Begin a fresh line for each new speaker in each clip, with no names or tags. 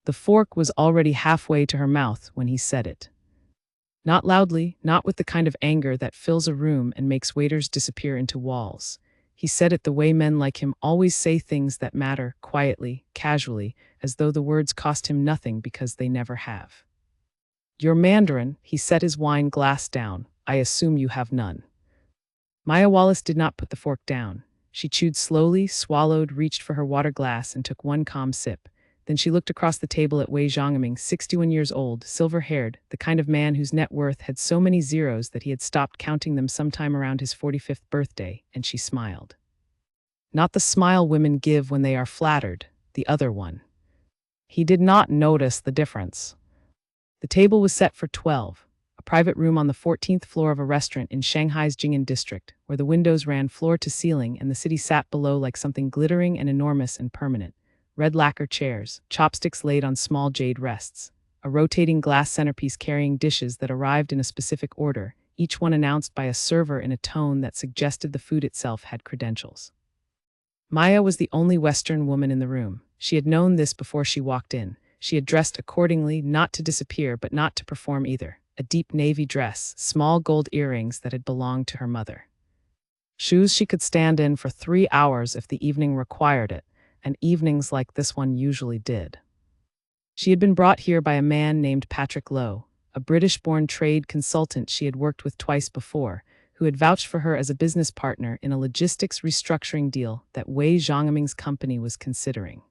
The fork was already halfway to her mouth when he said it. Not loudly, not with the kind of anger that fills a room and makes waiters disappear into walls. He said it the way men like him always say things that matter, quietly, casually, as though the words cost him nothing because they never have. "You're Mandarin," he set his wine glass down. "I assume you have none." Maya Wallace did not put the fork down. She chewed slowly, swallowed, reached for her water glass, and took one calm sip. Then she looked across the table at Wei Zhongming, 61 years old, silver-haired, the kind of man whose net worth had so many zeros that he had stopped counting them sometime around his 45th birthday, and she smiled. Not the smile women give when they are flattered, the other one. He did not notice the difference. The table was set for 12, a private room on the 14th floor of a restaurant in Shanghai's Jing'an district, where the windows ran floor to ceiling and the city sat below like something glittering and enormous and permanent. Red lacquer chairs, chopsticks laid on small jade rests, a rotating glass centerpiece carrying dishes that arrived in a specific order, each one announced by a server in a tone that suggested the food itself had credentials. Maya was the only Western woman in the room. She had known this before she walked in. She had dressed accordingly, not to disappear but not to perform either. A deep navy dress, small gold earrings that had belonged to her mother. Shoes she could stand in for 3 hours if the evening required it, and evenings like this one usually did. She had been brought here by a man named Patrick Lowe, a British-born trade consultant she had worked with twice before, who had vouched for her as a business partner in a logistics restructuring deal that Wei Zhongming's company was considering.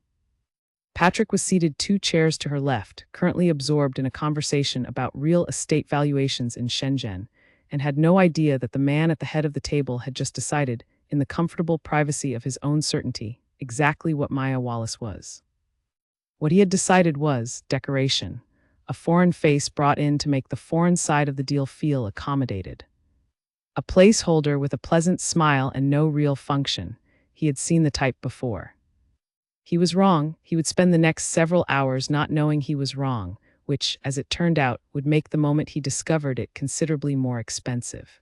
Patrick was seated 2 chairs to her left, currently absorbed in a conversation about real estate valuations in Shenzhen, and had no idea that the man at the head of the table had just decided, in the comfortable privacy of his own certainty, exactly what Maya Wallace was. What he had decided was decoration, a foreign face brought in to make the foreign side of the deal feel accommodated. A placeholder with a pleasant smile and no real function. He had seen the type before. He was wrong. He would spend the next several hours not knowing he was wrong, which, as it turned out, would make the moment he discovered it considerably more expensive.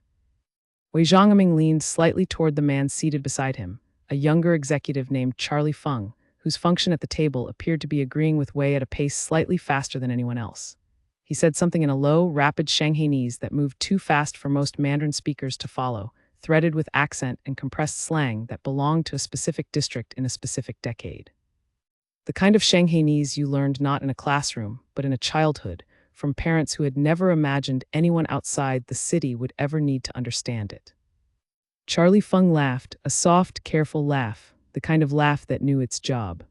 Wei Zhongming leaned slightly toward the man seated beside him, a younger executive named Charlie Feng, whose function at the table appeared to be agreeing with Wei at a pace slightly faster than anyone else. He said something in a low, rapid Shanghainese that moved too fast for most Mandarin speakers to follow, threaded with accent and compressed slang that belonged to a specific district in a specific decade. The kind of Shanghainese you learned not in a classroom, but in a childhood, from parents who had never imagined anyone outside the city would ever need to understand it. Charlie Feng laughed, a soft, careful laugh, the kind of laugh that knew its job.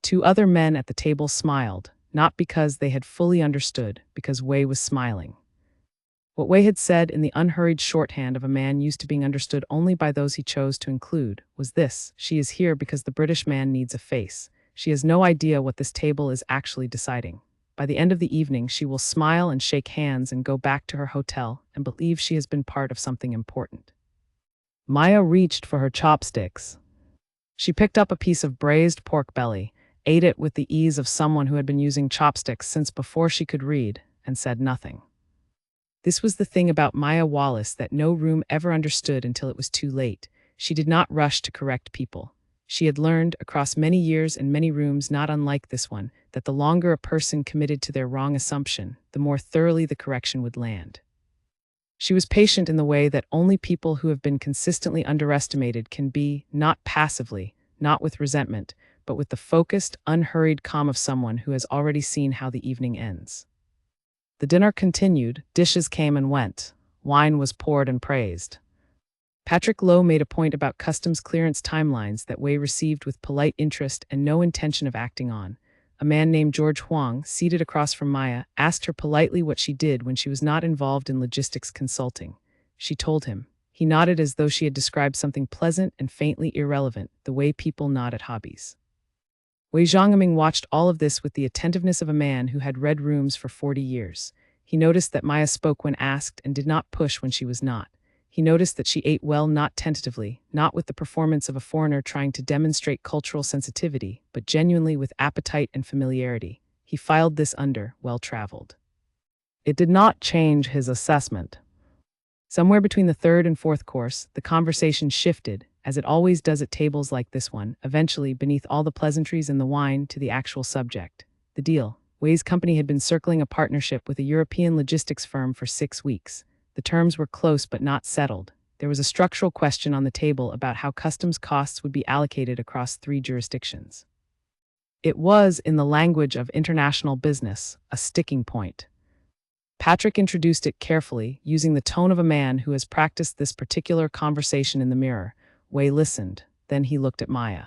2 other men at the table smiled, not because they had fully understood, because Wei was smiling. What Wei had said in the unhurried shorthand of a man used to being understood only by those he chose to include was this: she is here because the British man needs a face. She has no idea what this table is actually deciding. By the end of the evening, she will smile and shake hands and go back to her hotel and believe she has been part of something important. Maya reached for her chopsticks. She picked up a piece of braised pork belly, ate it with the ease of someone who had been using chopsticks since before she could read, and said nothing. This was the thing about Maya Wallace that no room ever understood until it was too late. She did not rush to correct people. She had learned, across many years and many rooms not unlike this one, that the longer a person committed to their wrong assumption, the more thoroughly the correction would land. She was patient in the way that only people who have been consistently underestimated can be, not passively, not with resentment, but with the focused, unhurried calm of someone who has already seen how the evening ends. The dinner continued, dishes came and went, wine was poured and praised. Patrick Lowe made a point about customs clearance timelines that Wei received with polite interest and no intention of acting on. A man named George Huang, seated across from Maya, asked her politely what she did when she was not involved in logistics consulting. She told him. He nodded as though she had described something pleasant and faintly irrelevant, the way people nod at hobbies. Wei Zhongming watched all of this with the attentiveness of a man who had read rooms for 40 years. He noticed that Maya spoke when asked and did not push when she was not. He noticed that she ate well, not tentatively, not with the performance of a foreigner trying to demonstrate cultural sensitivity, but genuinely with appetite and familiarity. He filed this under well-traveled. It did not change his assessment. Somewhere between the 3rd and 4th course, the conversation shifted, as it always does at tables like this one, eventually beneath all the pleasantries and the wine to the actual subject. The deal. Wei's company had been circling a partnership with a European logistics firm for 6 weeks. The terms were close but not settled. There was a structural question on the table about how customs costs would be allocated across 3 jurisdictions. It was, in the language of international business, a sticking point. Patrick introduced it carefully, using the tone of a man who has practiced this particular conversation in the mirror. Wei listened. Then he looked at Maya.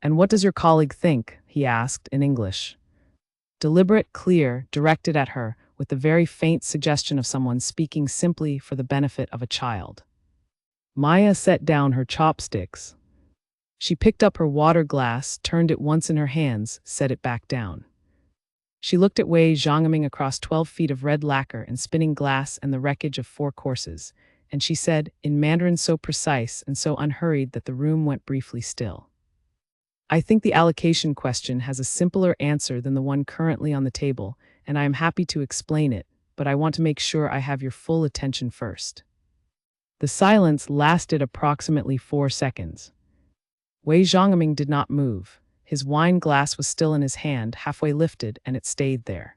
"And what does your colleague think?" he asked in English. Deliberate, clear, directed at her, with the very faint suggestion of someone speaking simply for the benefit of a child. Maya set down her chopsticks. She picked up her water glass, turned it once in her hands, set it back down. She looked at Wei Zhangming across 12 feet of red lacquer and spinning glass and the wreckage of 4 courses, and she said, in Mandarin so precise and so unhurried that the room went briefly still. "I think the allocation question has a simpler answer than the one currently on the table, and I am happy to explain it, but I want to make sure I have your full attention first." The silence lasted approximately 4 seconds. Wei Zhangming did not move. His wine glass was still in his hand, halfway lifted, and it stayed there.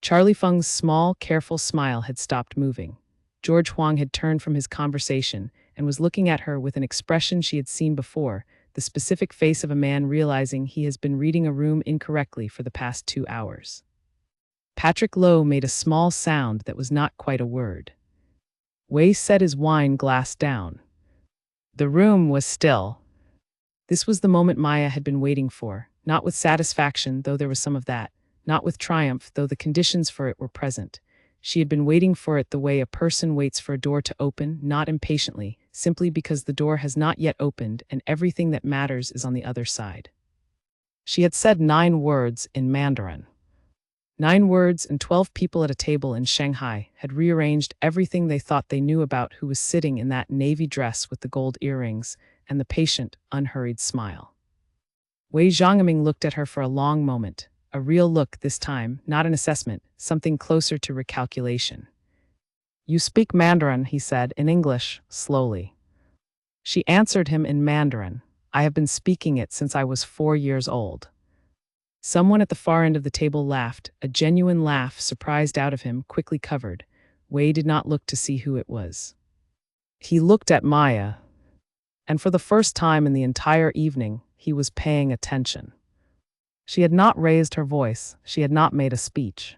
Charlie Feng's small, careful smile had stopped moving. George Huang had turned from his conversation and was looking at her with an expression she had seen before, the specific face of a man realizing he has been reading a room incorrectly for the past 2 hours. Patrick Lowe made a small sound that was not quite a word. Wei set his wine glass down. The room was still. This was the moment Maya had been waiting for, not with satisfaction, though there was some of that, not with triumph, though the conditions for it were present. She had been waiting for it the way a person waits for a door to open, not impatiently, simply because the door has not yet opened and everything that matters is on the other side. She had said 9 words in Mandarin. 9 words, and 12 people at a table in Shanghai had rearranged everything they thought they knew about who was sitting in that navy dress with the gold earrings and the patient, unhurried smile. Wei Zhangming looked at her for a long moment, a real look this time, not an assessment, something closer to recalculation. "You speak Mandarin," he said, in English, slowly. She answered him in Mandarin. "I have been speaking it since I was 4 years old." Someone at the far end of the table laughed, a genuine laugh surprised out of him, quickly covered. Wei did not look to see who it was. He looked at Maya, and for the first time in the entire evening, he was paying attention. She had not raised her voice, she had not made a speech.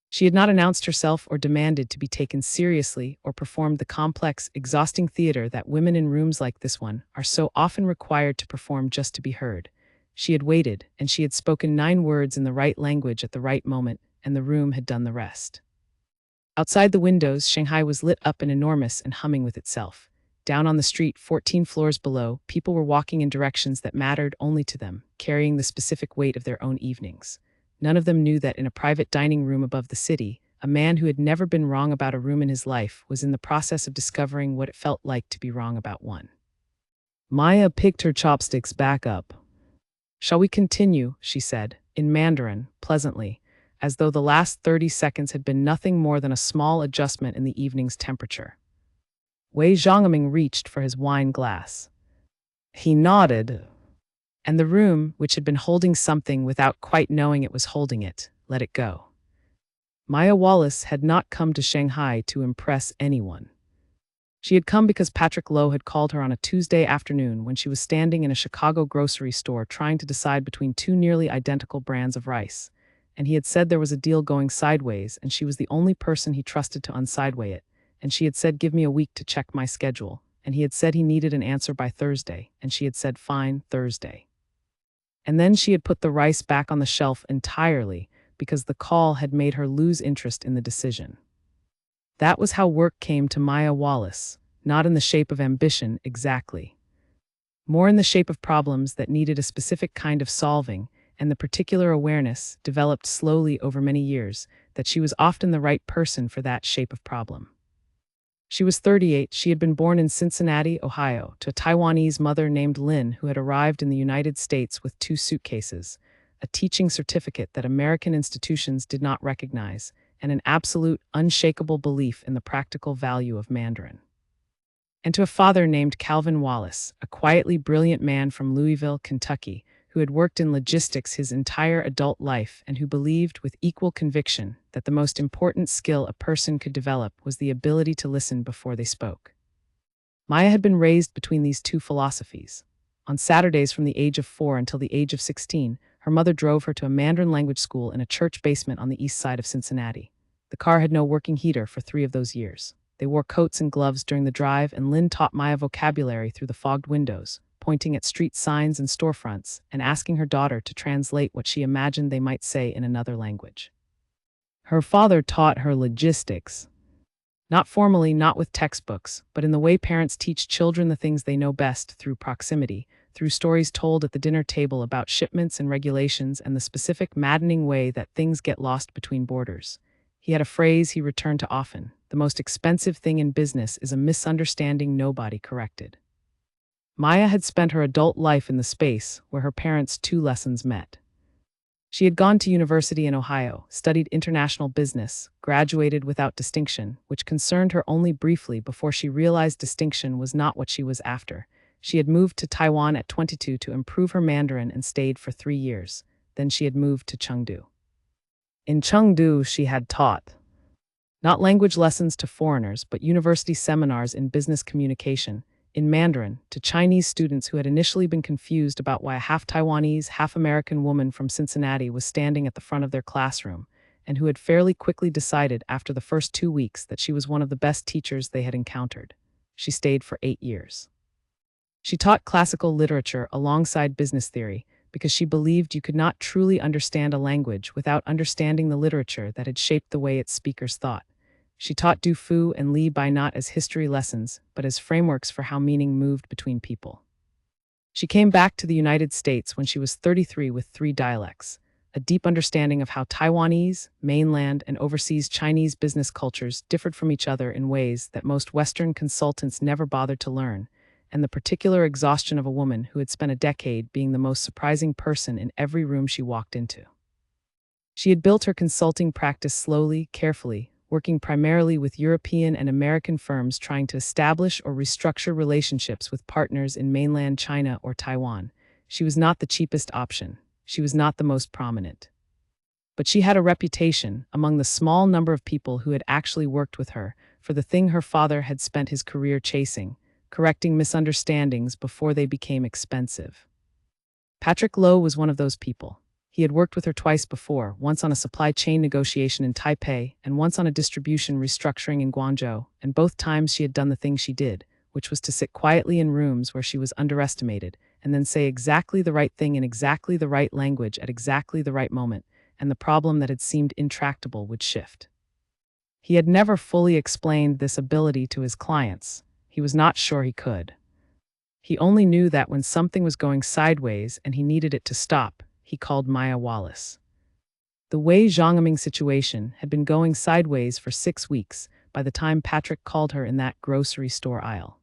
She had not announced herself or demanded to be taken seriously or performed the complex, exhausting theater that women in rooms like this one are so often required to perform just to be heard. She had waited, and she had spoken 9 words in the right language at the right moment, and the room had done the rest. Outside the windows, Shanghai was lit up and enormous and humming with itself. Down on the street, 14 floors below, people were walking in directions that mattered only to them, carrying the specific weight of their own evenings. None of them knew that in a private dining room above the city, a man who had never been wrong about a room in his life was in the process of discovering what it felt like to be wrong about one. Maya picked her chopsticks back up. "Shall we continue?" she said, in Mandarin, pleasantly, as though the last 30 seconds had been nothing more than a small adjustment in the evening's temperature. Wei Zhangming reached for his wine glass. He nodded, and the room, which had been holding something without quite knowing it was holding it, let it go. Maya Wallace had not come to Shanghai to impress anyone. She had come because Patrick Lowe had called her on a Tuesday afternoon when she was standing in a Chicago grocery store trying to decide between 2 nearly identical brands of rice, and he had said there was a deal going sideways and she was the only person he trusted to unsideway it, and she had said give me a week to check my schedule, and he had said he needed an answer by Thursday, and she had said fine, Thursday. And then she had put the rice back on the shelf entirely because the call had made her lose interest in the decision. That was how work came to Maya Wallace, not in the shape of ambition exactly. More in the shape of problems that needed a specific kind of solving, and the particular awareness, developed slowly over many years, that she was often the right person for that shape of problem. She was 38. She had been born in Cincinnati, Ohio, to a Taiwanese mother named Lin who had arrived in the United States with 2 suitcases, a teaching certificate that American institutions did not recognize, and an absolute, unshakable belief in the practical value of Mandarin. And to a father named Calvin Wallace, a quietly brilliant man from Louisville, Kentucky, who had worked in logistics his entire adult life and who believed with equal conviction that the most important skill a person could develop was the ability to listen before they spoke. Maya had been raised between these two philosophies. On Saturdays from the age of 4 until the age of 16, her mother drove her to a Mandarin language school in a church basement on the east side of Cincinnati. The car had no working heater for 3 of those years. They wore coats and gloves during the drive, and Lynn taught Maya vocabulary through the fogged windows, pointing at street signs and storefronts, and asking her daughter to translate what she imagined they might say in another language. Her father taught her logistics. Not formally, not with textbooks, but in the way parents teach children the things they know best, through proximity, through stories told at the dinner table about shipments and regulations and the specific maddening way that things get lost between borders. He had a phrase he returned to often: the most expensive thing in business is a misunderstanding nobody corrected. Maya had spent her adult life in the space where her parents' 2 lessons met. She had gone to university in Ohio, studied international business, graduated without distinction, which concerned her only briefly before she realized distinction was not what she was after. She had moved to Taiwan at 22 to improve her Mandarin and stayed for 3 years. Then she had moved to Chengdu. In Chengdu, she had taught not language lessons to foreigners, but university seminars in business communication, in Mandarin, to Chinese students who had initially been confused about why a half-Taiwanese, half-American woman from Cincinnati was standing at the front of their classroom, and who had fairly quickly decided after the first 2 weeks that she was one of the best teachers they had encountered. She stayed for 8 years. She taught classical literature alongside business theory because she believed you could not truly understand a language without understanding the literature that had shaped the way its speakers thought. She taught Du Fu and Li Bai not as history lessons, but as frameworks for how meaning moved between people. She came back to the United States when she was 33 with 3 dialects, a deep understanding of how Taiwanese, mainland, and overseas Chinese business cultures differed from each other in ways that most Western consultants never bothered to learn, and the particular exhaustion of a woman who had spent a decade being the most surprising person in every room she walked into. She had built her consulting practice slowly, carefully, working primarily with European and American firms trying to establish or restructure relationships with partners in mainland China or Taiwan. She was not the cheapest option. She was not the most prominent. But she had a reputation, among the small number of people who had actually worked with her, for the thing her father had spent his career chasing: correcting misunderstandings before they became expensive. Patrick Lowe was one of those people. He had worked with her twice before, once on a supply chain negotiation in Taipei and once on a distribution restructuring in Guangzhou, and both times she had done the thing she did, which was to sit quietly in rooms where she was underestimated, and then say exactly the right thing in exactly the right language at exactly the right moment, and the problem that had seemed intractable would shift. He had never fully explained this ability to his clients. He was not sure he could. He only knew that when something was going sideways and he needed it to stop, he called Maya Wallace. The Wei Zhongming situation had been going sideways for 6 weeks by the time Patrick called her in that grocery store aisle.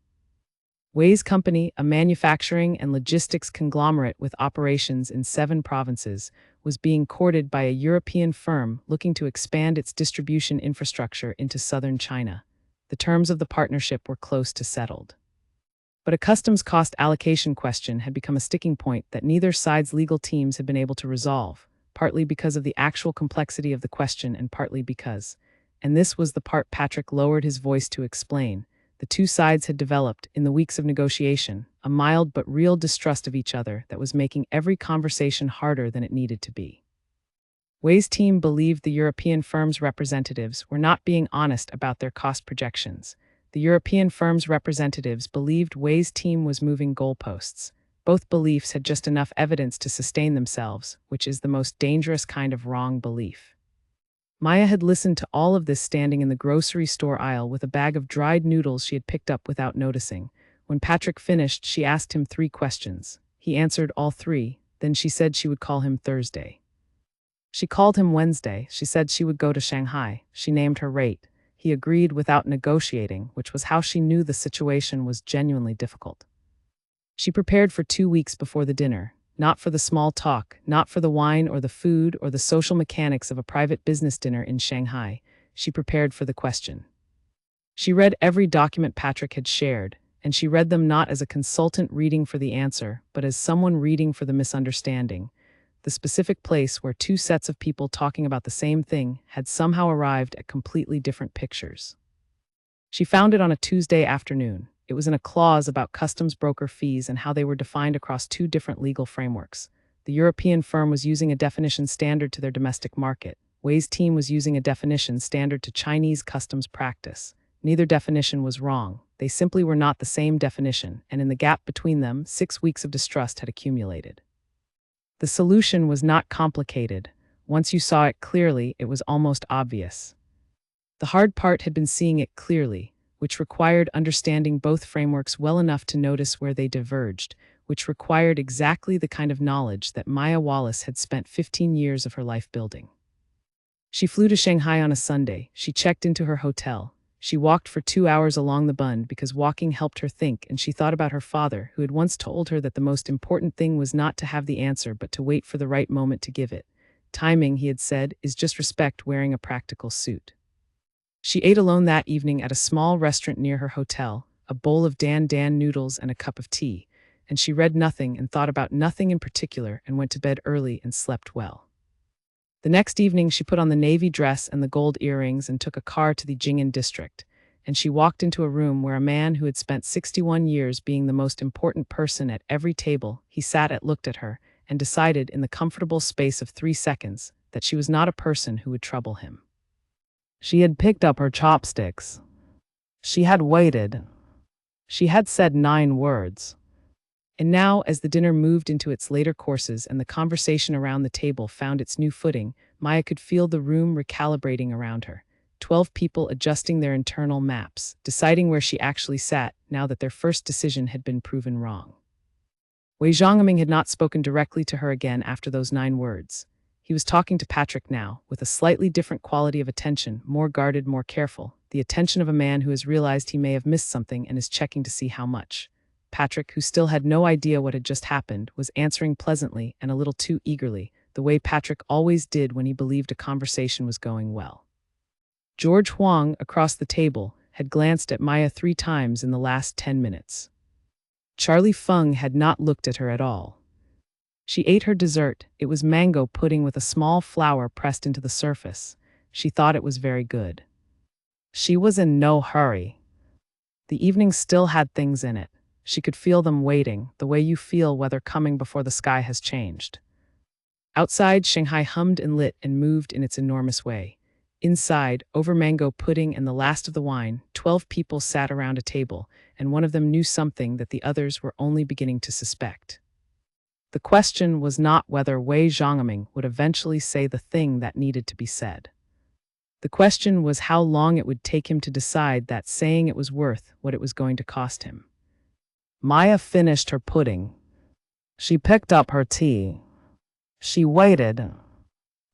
Wei's company, a manufacturing and logistics conglomerate with operations in 7 provinces, was being courted by a European firm looking to expand its distribution infrastructure into southern China. The terms of the partnership were close to settled. But a customs cost allocation question had become a sticking point that neither side's legal teams had been able to resolve, partly because of the actual complexity of the question and partly because, and this was the part Patrick lowered his voice to explain, the 2 sides had developed, in the weeks of negotiation, a mild but real distrust of each other that was making every conversation harder than it needed to be. Wei's team believed the European firm's representatives were not being honest about their cost projections. The European firm's representatives believed Wei's team was moving goalposts. Both beliefs had just enough evidence to sustain themselves, which is the most dangerous kind of wrong belief. Maya had listened to all of this standing in the grocery store aisle with a bag of dried noodles she had picked up without noticing. When Patrick finished, she asked him 3 questions. He answered all 3, then she said she would call him Thursday. She called him Wednesday. She said she would go to Shanghai. She named her rate. He agreed without negotiating, which was how she knew the situation was genuinely difficult. She prepared for 2 weeks before the dinner, not for the small talk, not for the wine or the food or the social mechanics of a private business dinner in Shanghai. She prepared for the question. She read every document Patrick had shared, and she read them not as a consultant reading for the answer, but as someone reading for the misunderstanding. The specific place where two sets of people talking about the same thing had somehow arrived at completely different pictures. She found it on a Tuesday afternoon. It was in a clause about customs broker fees and how they were defined across two different legal frameworks. The European firm was using a definition standard to their domestic market. Wei's team was using a definition standard to Chinese customs practice. Neither definition was wrong. They simply were not the same definition, and in the gap between them, 6 weeks of distrust had accumulated. The solution was not complicated. Once you saw it clearly, it was almost obvious. The hard part had been seeing it clearly, which required understanding both frameworks well enough to notice where they diverged, which required exactly the kind of knowledge that Maya Wallace had spent 15 years of her life building. She flew to Shanghai on a Sunday. She checked into her hotel. She walked for 2 hours along the Bund because walking helped her think, and she thought about her father, who had once told her that the most important thing was not to have the answer but to wait for the right moment to give it. Timing, he had said, is just respect wearing a practical suit. She ate alone that evening at a small restaurant near her hotel, a bowl of Dan Dan noodles and a cup of tea, and she read nothing and thought about nothing in particular and went to bed early and slept well. The next evening, she put on the navy dress and the gold earrings and took a car to the Jing'an district, and she walked into a room where a man who had spent 61 years being the most important person at every table he sat at looked at her and decided in the comfortable space of 3 seconds that she was not a person who would trouble him. She had picked up her chopsticks. She had waited. She had said 9 words. And now, as the dinner moved into its later courses and the conversation around the table found its new footing, Maya could feel the room recalibrating around her. 12 people adjusting their internal maps, deciding where she actually sat now that their first decision had been proven wrong. Wei Zhongming had not spoken directly to her again after those 9 words. He was talking to Patrick now, with a slightly different quality of attention, more guarded, more careful, the attention of a man who has realized he may have missed something and is checking to see how much. Patrick, who still had no idea what had just happened, was answering pleasantly and a little too eagerly, the way Patrick always did when he believed a conversation was going well. George Huang, across the table, had glanced at Maya 3 times in the last 10 minutes. Charlie Feng had not looked at her at all. She ate her dessert. It was mango pudding with a small flower pressed into the surface. She thought it was very good. She was in no hurry. The evening still had things in it. She could feel them waiting, the way you feel weather coming before the sky has changed. Outside, Shanghai hummed and lit and moved in its enormous way. Inside, over mango pudding and the last of the wine, 12 people sat around a table, and one of them knew something that the others were only beginning to suspect. The question was not whether Wei Zhongming would eventually say the thing that needed to be said. The question was how long it would take him to decide that saying it was worth what it was going to cost him. Maya finished her pudding. She picked up her tea. She waited.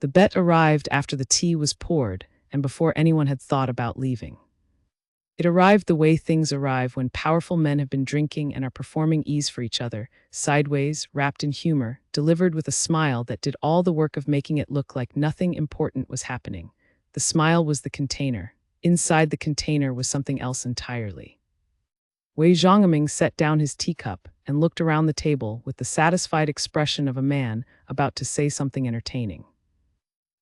The bet arrived after the tea was poured and before anyone had thought about leaving. It arrived the way things arrive when powerful men have been drinking and are performing ease for each other, sideways, wrapped in humor, delivered with a smile that did all the work of making it look like nothing important was happening. The smile was the container. Inside the container was something else entirely. Wei Zhongming set down his teacup and looked around the table with the satisfied expression of a man about to say something entertaining.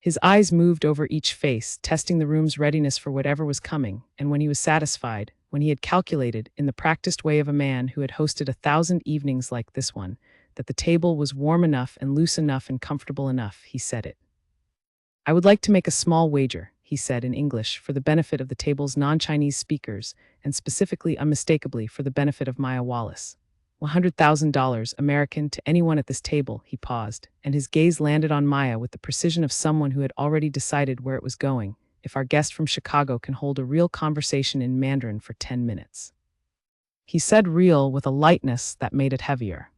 His eyes moved over each face, testing the room's readiness for whatever was coming, and when he was satisfied, when he had calculated, in the practiced way of a man who had hosted 1,000 evenings like this one, that the table was warm enough and loose enough and comfortable enough, he said it. "I would like to make a small wager," he said in English, for the benefit of the table's non-Chinese speakers, and specifically, unmistakably, for the benefit of Maya Wallace. $100,000 American to anyone at this table, he paused, and his gaze landed on Maya with the precision of someone who had already decided where it was going, if our guest from Chicago can hold a real conversation in Mandarin for 10 minutes. He said real with a lightness that made it heavier.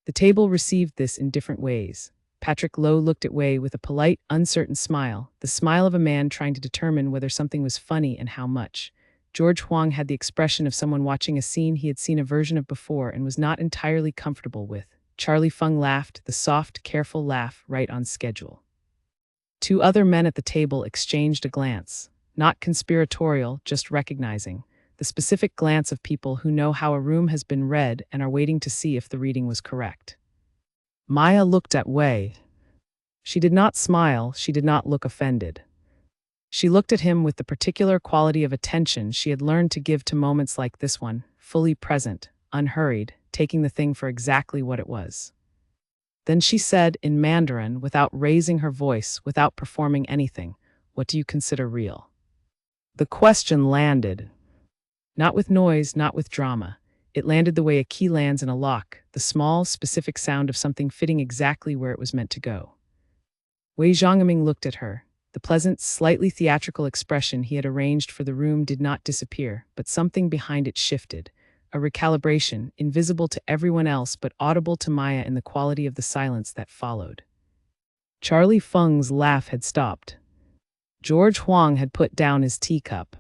The table received this in different ways. Patrick Lowe looked at Wei with a polite, uncertain smile, the smile of a man trying to determine whether something was funny and how much. George Huang had the expression of someone watching a scene he had seen a version of before and was not entirely comfortable with. Charlie Feng laughed, the soft, careful laugh right on schedule. 2 other men at the table exchanged a glance, not conspiratorial, just recognizing. the specific glance of people who know how a room has been read and are waiting to see if the reading was correct. Maya looked at Wei. She did not smile, she did not look offended. She looked at him with the particular quality of attention she had learned to give to moments like this one, fully present, unhurried, taking the thing for exactly what it was. Then she said in Mandarin, without raising her voice, without performing anything, "What do you consider real?" The question landed. Not with noise, not with drama. It landed the way a key lands in a lock, the small, specific sound of something fitting exactly where it was meant to go. Wei Zhongming looked at her. The pleasant, slightly theatrical expression he had arranged for the room did not disappear, but something behind it shifted. A recalibration, invisible to everyone else but audible to Maya in the quality of the silence that followed. Charlie Feng's laugh had stopped. George Huang had put down his teacup.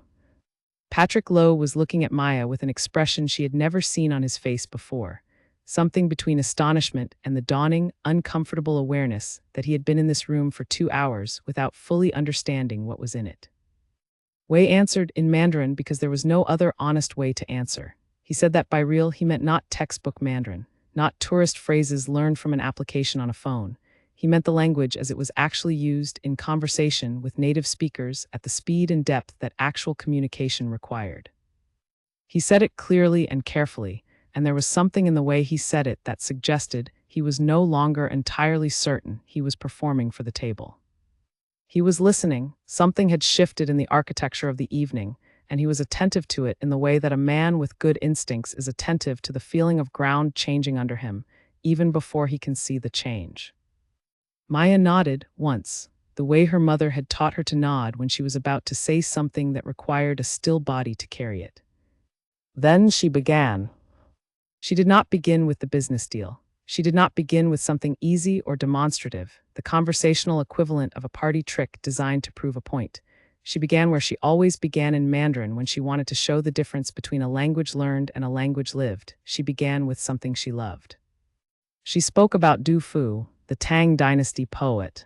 Patrick Lowe was looking at Maya with an expression she had never seen on his face before, something between astonishment and the dawning, uncomfortable awareness that he had been in this room for 2 hours without fully understanding what was in it. Wei answered in Mandarin because there was no other honest way to answer. He said that by real he meant not textbook Mandarin, not tourist phrases learned from an application on a phone. He meant the language as it was actually used in conversation with native speakers at the speed and depth that actual communication required. He said it clearly and carefully, and there was something in the way he said it that suggested he was no longer entirely certain he was performing for the table. He was listening, something had shifted in the architecture of the evening, and he was attentive to it in the way that a man with good instincts is attentive to the feeling of ground changing under him, even before he can see the change. Maya nodded once, the way her mother had taught her to nod when she was about to say something that required a still body to carry it. Then she began. She did not begin with the business deal. She did not begin with something easy or demonstrative, the conversational equivalent of a party trick designed to prove a point. She began where she always began in Mandarin when she wanted to show the difference between a language learned and a language lived. She began with something she loved. She spoke about Du Fu, the Tang Dynasty poet.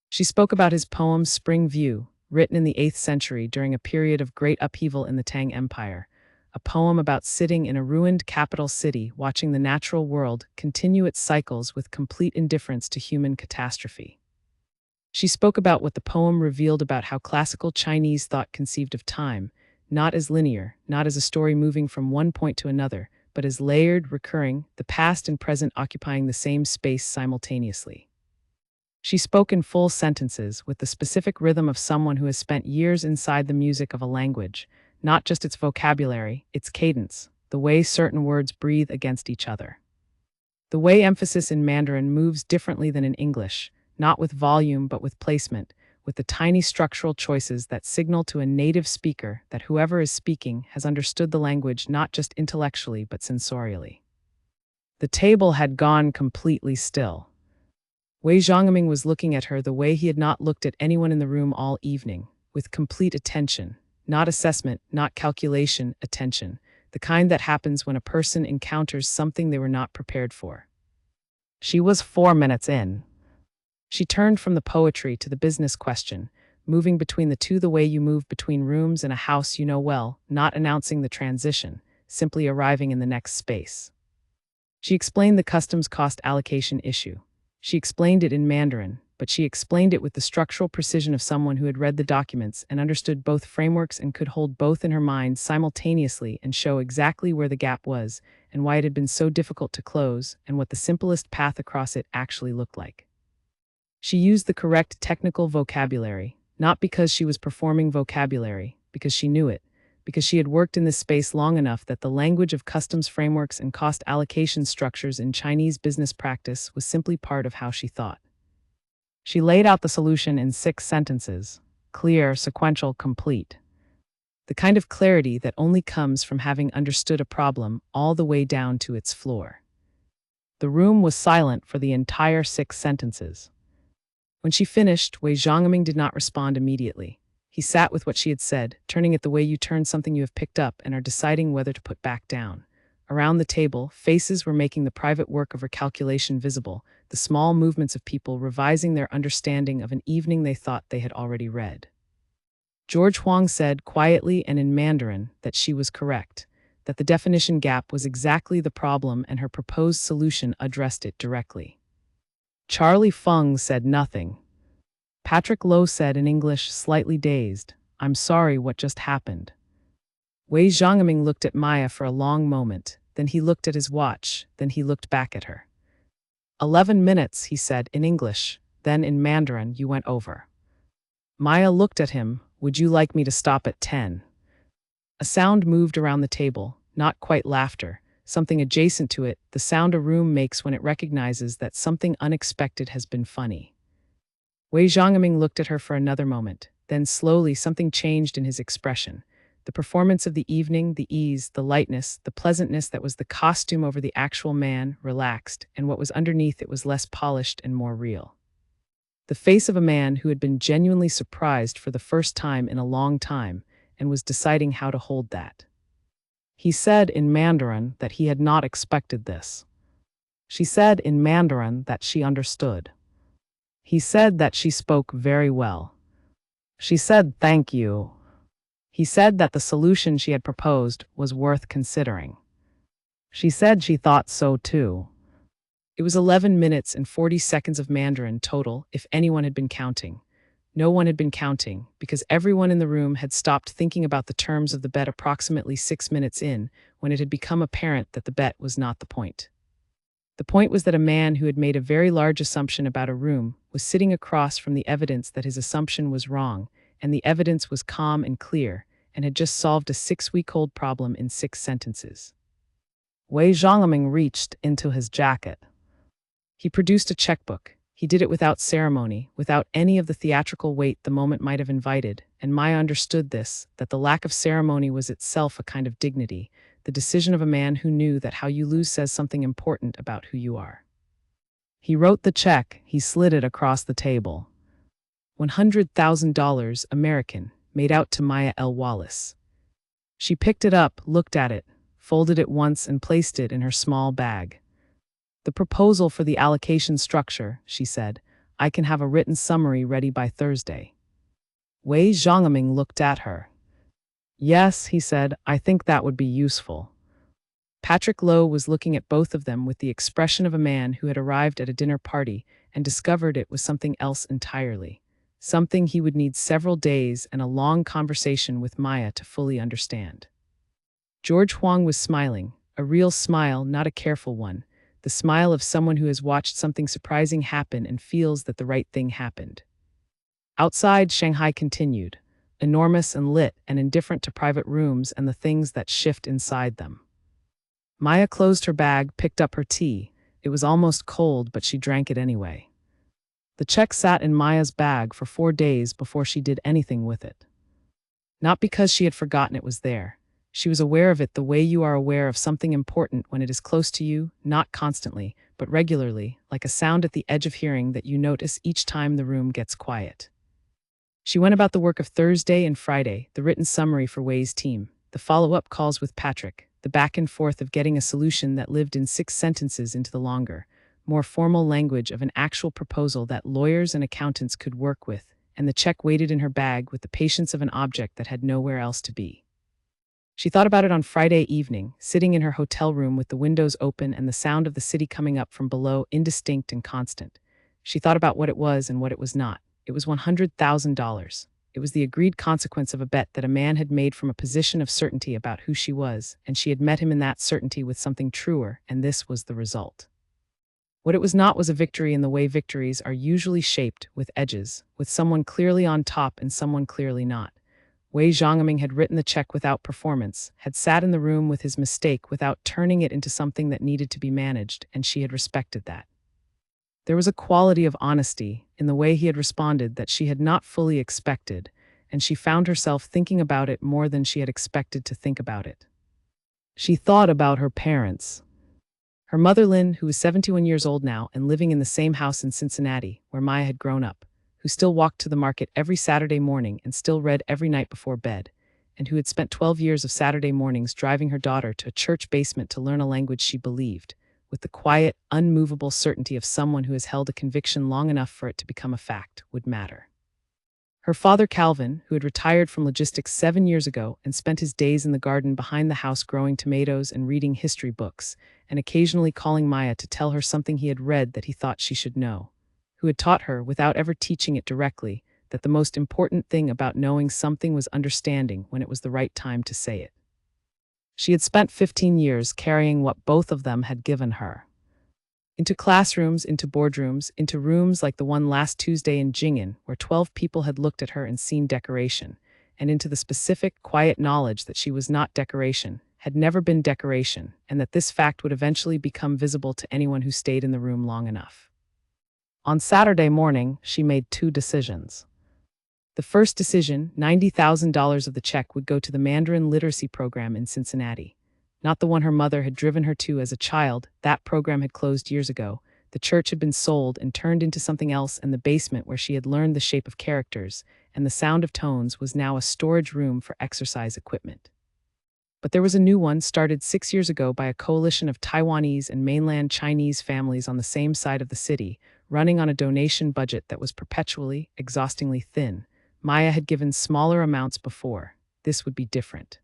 She spoke about his poem Spring View, written in the 8th century during a period of great upheaval in the Tang Empire, a poem about sitting in a ruined capital city watching the natural world continue its cycles with complete indifference to human catastrophe. She spoke about what the poem revealed about how classical Chinese thought conceived of time, not as linear, not as a story moving from one point to another, but as layered, recurring, the past and present occupying the same space simultaneously. She spoke in full sentences with the specific rhythm of someone who has spent years inside the music of a language, not just its vocabulary, its cadence, the way certain words breathe against each other. The way emphasis in Mandarin moves differently than in English, not with volume but with placement, with the tiny structural choices that signal to a native speaker that whoever is speaking has understood the language not just intellectually but sensorially. The table had gone completely still. Wei Zhongming was looking at her the way he had not looked at anyone in the room all evening, with complete attention, not assessment, not calculation, attention, the kind that happens when a person encounters something they were not prepared for. She was 4 minutes in. She turned from the poetry to the business question, moving between the two the way you move between rooms in a house you know well, not announcing the transition, simply arriving in the next space. She explained the customs cost allocation issue. She explained it in Mandarin, but she explained it with the structural precision of someone who had read the documents and understood both frameworks and could hold both in her mind simultaneously and show exactly where the gap was and why it had been so difficult to close and what the simplest path across it actually looked like. She used the correct technical vocabulary, not because she was performing vocabulary, because she knew it, because she had worked in this space long enough that the language of customs frameworks and cost allocation structures in Chinese business practice was simply part of how she thought. She laid out the solution in 6 sentences, clear, sequential, complete. The kind of clarity that only comes from having understood a problem all the way down to its floor. The room was silent for the entire 6 sentences. When she finished, Wei Zhongming did not respond immediately. He sat with what she had said, turning it the way you turn something you have picked up and are deciding whether to put back down. Around the table, faces were making the private work of recalculation visible, the small movements of people revising their understanding of an evening they thought they had already read. George Huang said quietly and in Mandarin that she was correct, that the definition gap was exactly the problem and her proposed solution addressed it directly. Charlie Feng said nothing. Patrick Lowe said in English, slightly dazed, "I'm sorry, what just happened?" Wei Zhangming looked at Maya for a long moment, then he looked at his watch, then he looked back at her. 11 minutes, he said in English, then in Mandarin you went over. Maya looked at him, "Would you like me to stop at 10? A sound moved around the table, not quite laughter, something adjacent to it, the sound a room makes when it recognizes that something unexpected has been funny. Wei Zhangming looked at her for another moment, then slowly something changed in his expression. The performance of the evening, the ease, the lightness, the pleasantness that was the costume over the actual man, relaxed, and what was underneath it was less polished and more real. The face of a man who had been genuinely surprised for the first time in a long time and was deciding how to hold that. He said in Mandarin that he had not expected this. She said in Mandarin that she understood. He said that she spoke very well. She said thank you. He said that the solution she had proposed was worth considering. She said she thought so too. It was 11 minutes and 40 seconds of Mandarin total, if anyone had been counting. No one had been counting, because everyone in the room had stopped thinking about the terms of the bet approximately 6 minutes in, when it had become apparent that the bet was not the point. The point was that a man who had made a very large assumption about a room was sitting across from the evidence that his assumption was wrong, and the evidence was calm and clear, and had just solved a 6-week-old problem in 6 sentences. Wei Zhangming reached into his jacket. He produced a checkbook. He did it without ceremony, without any of the theatrical weight the moment might have invited, and Maya understood this, that the lack of ceremony was itself a kind of dignity, the decision of a man who knew that how you lose says something important about who you are. He wrote the check, he slid it across the table. $100,000 American, made out to Maya L. Wallace. She picked it up, looked at it, folded it once and placed it in her small bag. "The proposal for the allocation structure," she said. "I can have a written summary ready by Thursday." Wei Zhangming looked at her. "Yes," he said, "I think that would be useful." Patrick Lowe was looking at both of them with the expression of a man who had arrived at a dinner party and discovered it was something else entirely, something he would need several days and a long conversation with Maya to fully understand. George Huang was smiling, a real smile, not a careful one, the smile of someone who has watched something surprising happen and feels that the right thing happened. Outside, Shanghai continued, enormous and lit and indifferent to private rooms and the things that shift inside them. Maya closed her bag, picked up her tea. It was almost cold, but she drank it anyway. The check sat in Maya's bag for 4 days before she did anything with it. Not because she had forgotten it was there. She was aware of it the way you are aware of something important when it is close to you, not constantly, but regularly, like a sound at the edge of hearing that you notice each time the room gets quiet. She went about the work of Thursday and Friday, the written summary for Wei's team, the follow-up calls with Patrick, the back and forth of getting a solution that lived in 6 sentences into the longer, more formal language of an actual proposal that lawyers and accountants could work with, and the check waited in her bag with the patience of an object that had nowhere else to be. She thought about it on Friday evening, sitting in her hotel room with the windows open and the sound of the city coming up from below indistinct and constant. She thought about what it was and what it was not. It was $100,000. It was the agreed consequence of a bet that a man had made from a position of certainty about who she was, and she had met him in that certainty with something truer, and this was the result. What it was not was a victory in the way victories are usually shaped, with edges, with someone clearly on top and someone clearly not. Wei Zhangming had written the check without performance, had sat in the room with his mistake without turning it into something that needed to be managed, and she had respected that. There was a quality of honesty in the way he had responded that she had not fully expected, and she found herself thinking about it more than she had expected to think about it. She thought about her parents. Her mother Lynn, who was 71 years old now and living in the same house in Cincinnati, where Maya had grown up, who still walked to the market every Saturday morning and still read every night before bed, and who had spent 12 years of Saturday mornings driving her daughter to a church basement to learn a language she believed, with the quiet, unmovable certainty of someone who has held a conviction long enough for it to become a fact, would matter. Her father, Calvin, who had retired from logistics 7 years ago and spent his days in the garden behind the house growing tomatoes and reading history books, and occasionally calling Maya to tell her something he had read that he thought she should know, who had taught her, without ever teaching it directly, that the most important thing about knowing something was understanding when it was the right time to say it. She had spent 15 years carrying what both of them had given her. Into classrooms, into boardrooms, into rooms like the one last Tuesday in Jingen, where 12 people had looked at her and seen decoration, and into the specific, quiet knowledge that she was not decoration, had never been decoration, and that this fact would eventually become visible to anyone who stayed in the room long enough. On Saturday morning, she made two decisions. The first decision, $90,000 of the check would go to the Mandarin Literacy Program in Cincinnati. Not the one her mother had driven her to as a child. That program had closed years ago. The church had been sold and turned into something else, and the basement where she had learned the shape of characters and the sound of tones was now a storage room for exercise equipment. But there was a new one started 6 years ago by a coalition of Taiwanese and mainland Chinese families on the same side of the city, running on a donation budget that was perpetually, exhaustingly thin. Maya had given smaller amounts before. This would be different.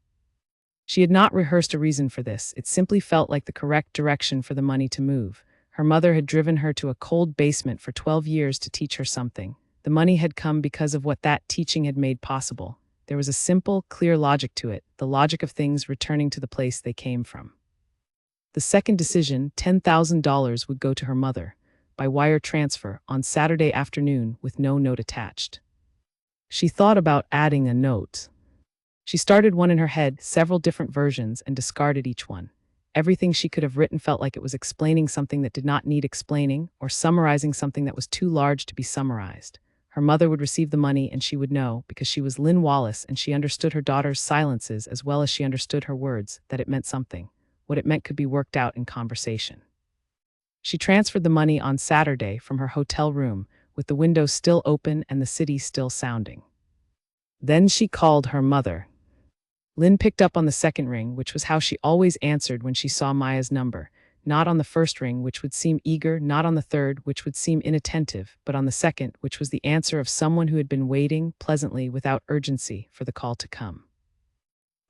She had not rehearsed a reason for this. It simply felt like the correct direction for the money to move. Her mother had driven her to a cold basement for 12 years to teach her something. The money had come because of what that teaching had made possible. There was a simple, clear logic to it, the logic of things returning to the place they came from. The second decision, $10,000, would go to her mother, by wire transfer, on Saturday afternoon with no note attached. She thought about adding a note. She started one in her head, several different versions, and discarded each one. Everything she could have written felt like it was explaining something that did not need explaining, or summarizing something that was too large to be summarized. Her mother would receive the money and she would know, because she was Lynn Wallace and she understood her daughter's silences as well as she understood her words, that it meant something. What it meant could be worked out in conversation. She transferred the money on Saturday from her hotel room, with the windows still open and the city still sounding. Then she called her mother. Lynn picked up on the second ring, which was how she always answered when she saw Maya's number. Not on the first ring, which would seem eager, not on the third, which would seem inattentive, but on the second, which was the answer of someone who had been waiting, pleasantly, without urgency, for the call to come.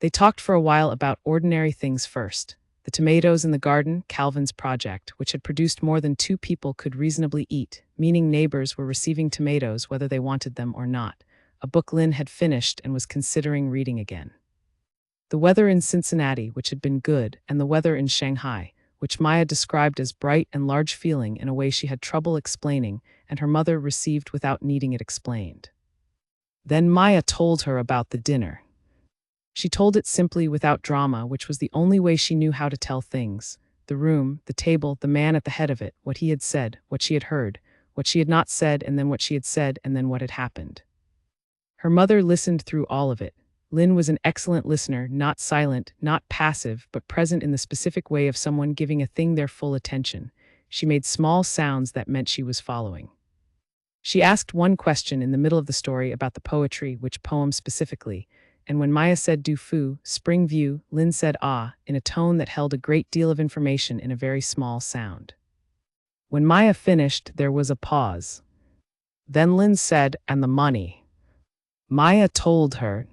They talked for a while about ordinary things first. The tomatoes in the garden, Calvin's project, which had produced more than 2 people could reasonably eat, meaning neighbors were receiving tomatoes whether they wanted them or not. A book Lynn had finished and was considering reading again. The weather in Cincinnati, which had been good, and the weather in Shanghai, which Maya described as bright and large feeling in a way she had trouble explaining, and her mother received without needing it explained. Then Maya told her about the dinner. She told it simply, without drama, which was the only way she knew how to tell things. The room, the table, the man at the head of it, what he had said, what she had heard, what she had not said, and then what she had said, and then what had happened. Her mother listened through all of it. Lynn was an excellent listener, not silent, not passive, but present in the specific way of someone giving a thing their full attention. She made small sounds that meant she was following. She asked one question in the middle of the story about the poetry, which poem specifically, and when Maya said Du Fu, Spring View, Lynn said ah, in a tone that held a great deal of information in a very small sound. When Maya finished, there was a pause. Then Lynn said, and the money. Maya told her.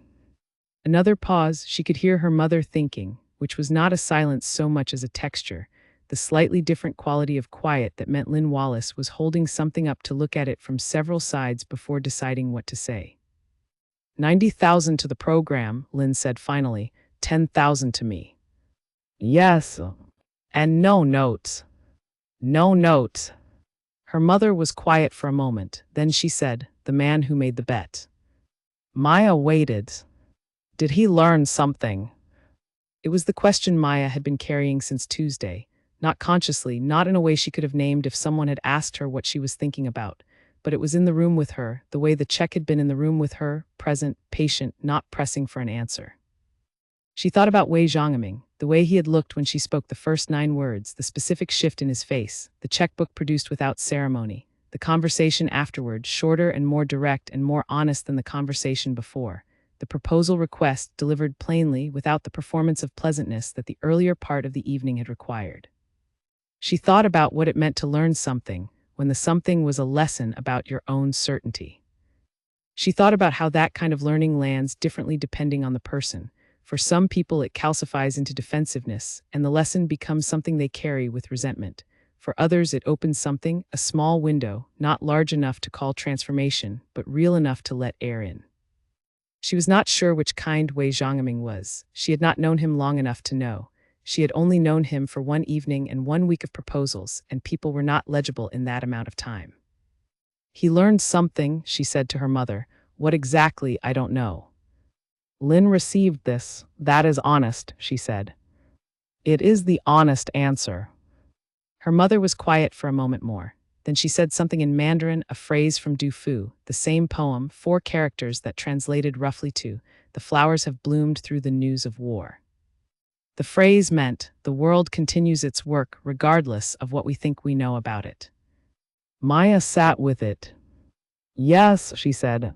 Another pause. She could hear her mother thinking, which was not a silence so much as a texture, the slightly different quality of quiet that meant Lynn Wallace was holding something up to look at it from several sides before deciding what to say. 90,000 to the program, Lynn said finally, 10,000 to me. Yes, and no notes. No notes. Her mother was quiet for a moment, then she said, the man who made the bet. Maya waited. Did he learn something? It was the question Maya had been carrying since Tuesday, not consciously, not in a way she could have named if someone had asked her what she was thinking about, but it was in the room with her, the way the check had been in the room with her, present, patient, not pressing for an answer. She thought about Wei Zhongming, the way he had looked when she spoke the first 9 words, the specific shift in his face, the checkbook produced without ceremony, the conversation afterward, shorter and more direct and more honest than the conversation before. The proposal request delivered plainly without the performance of pleasantness that the earlier part of the evening had required. She thought about what it meant to learn something, when the something was a lesson about your own certainty. She thought about how that kind of learning lands differently depending on the person. For some people, it calcifies into defensiveness, and the lesson becomes something they carry with resentment. For others, it opens something, a small window, not large enough to call transformation, but real enough to let air in. She was not sure which kind Wei Zhangming was. She had not known him long enough to know. She had only known him for one evening and 1 week of proposals, and people were not legible in that amount of time. He learned something, she said to her mother. What exactly, I don't know. Lin received this. That is honest, she said. It is the honest answer. Her mother was quiet for a moment more. Then she said something in Mandarin, a phrase from Du Fu, the same poem, 4 characters that translated roughly to, the flowers have bloomed through the news of war. The phrase meant, the world continues its work regardless of what we think we know about it. Maya sat with it. Yes, she said.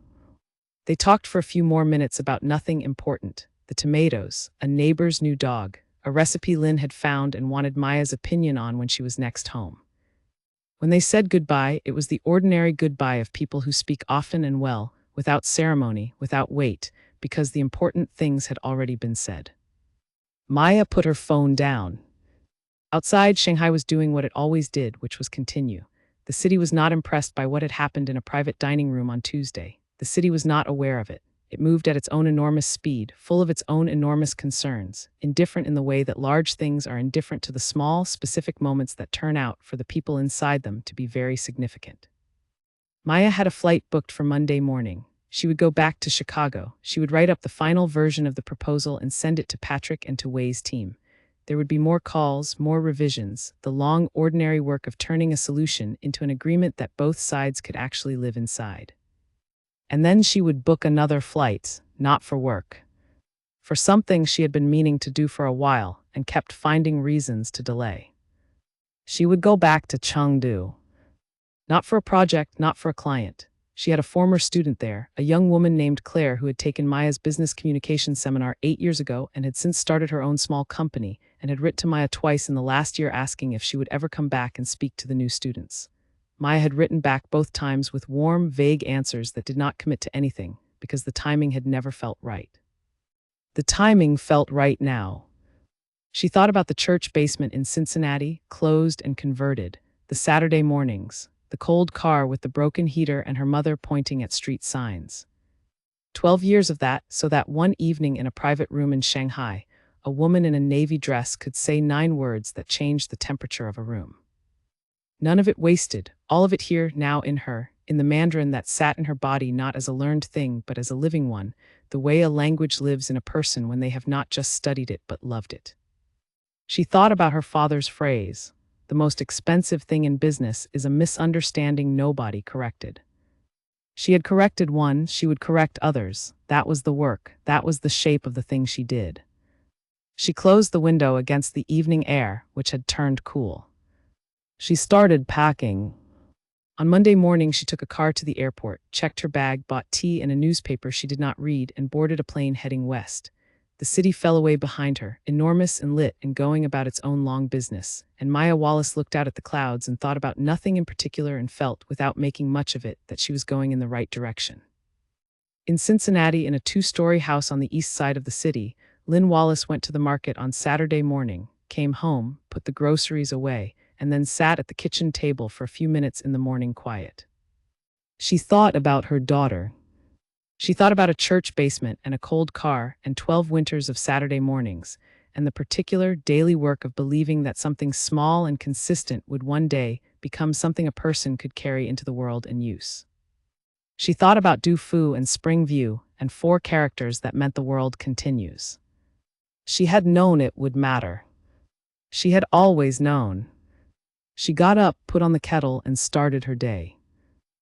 They talked for a few more minutes about nothing important. The tomatoes, a neighbor's new dog, a recipe Lin had found and wanted Maya's opinion on when she was next home. When they said goodbye, it was the ordinary goodbye of people who speak often and well, without ceremony, without weight, because the important things had already been said. Maya put her phone down. Outside, Shanghai was doing what it always did, which was continue. The city was not impressed by what had happened in a private dining room on Tuesday. The city was not aware of it. It moved at its own enormous speed, full of its own enormous concerns, indifferent in the way that large things are indifferent to the small, specific moments that turn out for the people inside them to be very significant. Maya had a flight booked for Monday morning. She would go back to Chicago. She would write up the final version of the proposal and send it to Patrick and to Wei's team. There would be more calls, more revisions, the long, ordinary work of turning a solution into an agreement that both sides could actually live inside. And then she would book another flight, not for work. For something she had been meaning to do for a while and kept finding reasons to delay. She would go back to Chengdu. Not for a project, not for a client. She had a former student there, a young woman named Claire who had taken Maya's business communication seminar 8 years ago and had since started her own small company and had written to Maya twice in the last year asking if she would ever come back and speak to the new students. Maya had written back both times with warm, vague answers that did not commit to anything, because the timing had never felt right. The timing felt right now. She thought about the church basement in Cincinnati, closed and converted, the Saturday mornings, the cold car with the broken heater and her mother pointing at street signs. 12 years of that, so that one evening in a private room in Shanghai, a woman in a navy dress could say 9 words that changed the temperature of a room. None of it wasted, all of it here, now in her, in the Mandarin that sat in her body not as a learned thing but as a living one, the way a language lives in a person when they have not just studied it but loved it. She thought about her father's phrase, the most expensive thing in business is a misunderstanding nobody corrected. She had corrected one, she would correct others. That was the work, that was the shape of the thing she did. She closed the window against the evening air, which had turned cool. She started packing. On Monday morning, she took a car to the airport, checked her bag, bought tea and a newspaper she did not read, and boarded a plane heading west. The city fell away behind her, enormous and lit and going about its own long business, and Maya Wallace looked out at the clouds and thought about nothing in particular and felt, without making much of it, that she was going in the right direction. In Cincinnati, in a 2-story house on the east side of the city, Lynn Wallace went to the market on Saturday morning, came home, put the groceries away, and then sat at the kitchen table for a few minutes in the morning quiet. She thought about her daughter. She thought about a church basement and a cold car and 12 winters of Saturday mornings, and the particular daily work of believing that something small and consistent would one day become something a person could carry into the world and use. She thought about Du Fu and Spring View and 4 characters that meant the world continues. She had known it would matter. She had always known. She got up, put on the kettle, and started her day.